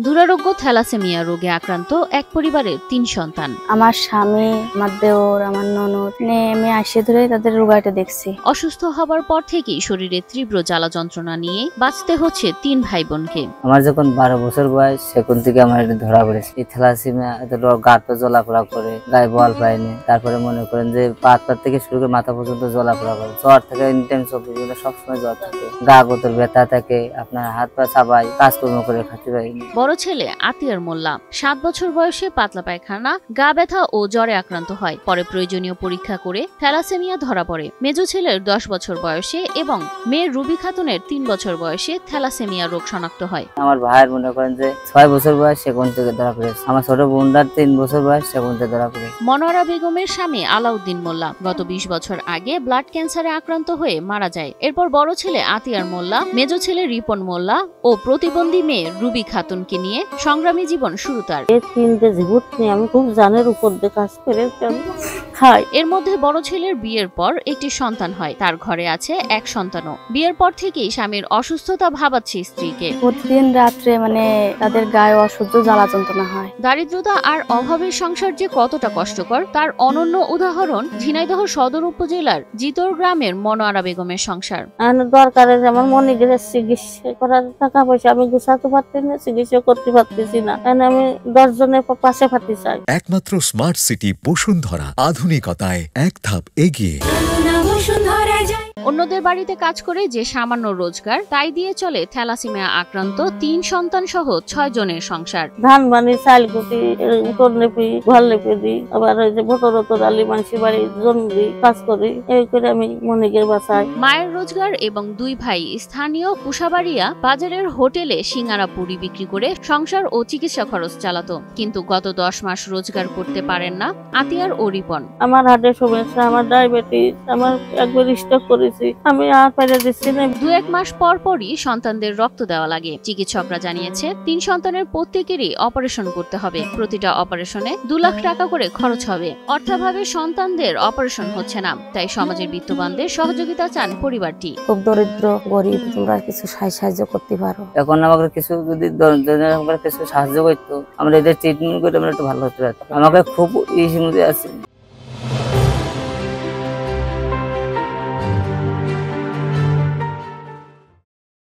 দুরারোগ্য থ্যালাসেমিয়া রোগে আক্রান্ত এক পরিবারের ৩ সন্তান। আমার স্বামী, আমার দেওর, আমার ননদ আমি আসে ধরে তাদের রোগাটা দেখছি। অসুস্থ হবার পর থেকেই শরীরে তীব্র জ্বালা যন্ত্রণা নিয়ে বাঁচতে হচ্ছে ৩ ভাই বোনকে। আমার যখন 12 বছর বয়স সেখান থেকে আমার এটা ধরা পড়েছে। এই থ্যালাসেমিয়া গাটা জ্বলাপোড়া করে, গায়ে বল পায়নি। তারপরে মনে করেন যে পা থেকে শুরু করে মাথা পর্যন্ত জ্বলাপোড়া করে, জ্বর থাকে, এনি টাইম সবসময় জ্বর থাকে, গা গোতর ব্যথা থাকে, আপনার হাত পা চাবাই, কাজকর্ম করে খেতে পারিনি। বড় ছেলে আতিয়ার মোল্লা 7 বছর বয়সে পাতলা পায়খানা, গা ব্যথা ও জ্বরে আক্রান্ত হয়। পরে প্রয়োজনীয় পরীক্ষা করে থ্যালাসেমিয়া ধরা পড়ে। মেজো ছেলের 10 বছর বয়সে এবং মেয়ে রুবি খাতুনের 3 বছর বয়সে থ্যালাসেমিয়া রোগ শনাক্ত হয়। আমার ভাইয়ের মনে করেন যে 6 বছর বয়স সেখান থেকে ধরা পড়েছে। আমার ছোট বোনটার 3 বছর বয়স সেখান থেকে ধরা পড়েছে। মনোয়ারা বেগমের স্বামী আলাউদ্দিন মোল্লা গত 20 বছর আগে ব্লাড ক্যান্সারে আক্রান্ত হয়ে মারা যায়। এরপর বড় ছেলে আতিয়ার মোল্লা, মেজো ছেলে রিপন মোল্লা ও প্রতিবন্ধী মেয়ে রুবি খাতুনকে নিয়ে সংগ্রামী জীবন শুরু তার। আমি খুব জানের উপর দিয়ে কাজ করে খাই। এর মধ্যে বড় ছেলের বিয়ের পর একটি সন্তান হয়, তার ঘরে আছে এক সন্তানও। বিয়ের পর থেকেই স্বামীর অসুস্থতা ভাবাচ্ছে স্ত্রীকে। প্রতিদিন রাত্রে তাদের গায়ে অসহ্য জ্বালা যন্ত্রণা হয়। দারিদ্রতা আর অভাবের সংসার যে কতটা কষ্টকর তার অনন্য উদাহরণ ঝিনাইদহ সদর উপজেলার জিতর গ্রামের মনোয়ারা বেগমের সংসার। দরকারে আমার মনে গেলে চিকিৎসা করার টাকা পয়সা আমি গুছাতে পারছি না, চিকিৎসা করতে পারতেছি না। আমি 10 জনের পাশে পাতি চাই। একমাত্র স্মার্ট সিটি বসুন্ধরা, আধুনিকতায় এক ধাপ এগিয়ে। অন্যদের বাড়িতে কাজ করে যে সামান্য রোজগার তাই দিয়ে চলে থ্যালাসেমিয়া আক্রান্ত 3 সন্তান সহ 6 জনের সংসার। ধান বানি, চাল কুটি, লেপি, ঘর লেপে দিই। আবার ওই যে ভোটর আলি মানুষের বাড়ি জমি কাজ করি, এই করে আমি মনিকের বাসায়। মায়ের রোজগার এবং 2 ভাই স্থানীয় কুশাবাড়িয়া বাজারের হোটেলে সিঙ্গারা পুরি বিক্রি করে সংসার ও চিকিৎসা খরচ চালাতো। কিন্তু গত 10 মাস রোজগার করতে পারেন না আতিয়ার ও রিপন। আমার হার্টের সমস্যা, আমার ডায়াবেটিস, আমার একবার স্ট্রোক করেছি, আমি আর পাইরে দিচ্ছি না। 2-1 মাস পর পরই সন্তানদের রক্ত দেওয়া লাগে। চিকিৎসকরা জানিয়েছে 3 সন্তানের প্রত্যেকেরই অপারেশন করতে হবে। প্রতিটা অপারেশনে 2 লাখ টাকা করে খরচ হবে। অর্থাভাবে সন্তানদের অপারেশন হচ্ছে না, তাই সমাজের বিত্তবানদের সহযোগিতা চান পরিবারটি। খুব দরিদ্র গরিব, তোমরা কিছু সাহায্য করতে পারো। এখন আমাকে কিছু যদি কিছু সাহায্য করতো, আমরা এটা ট্রিটমেন্ট করে আমরা একটু ভালো হতে পারতাম। আমাকে খুব ইসির মধ্যে আছে।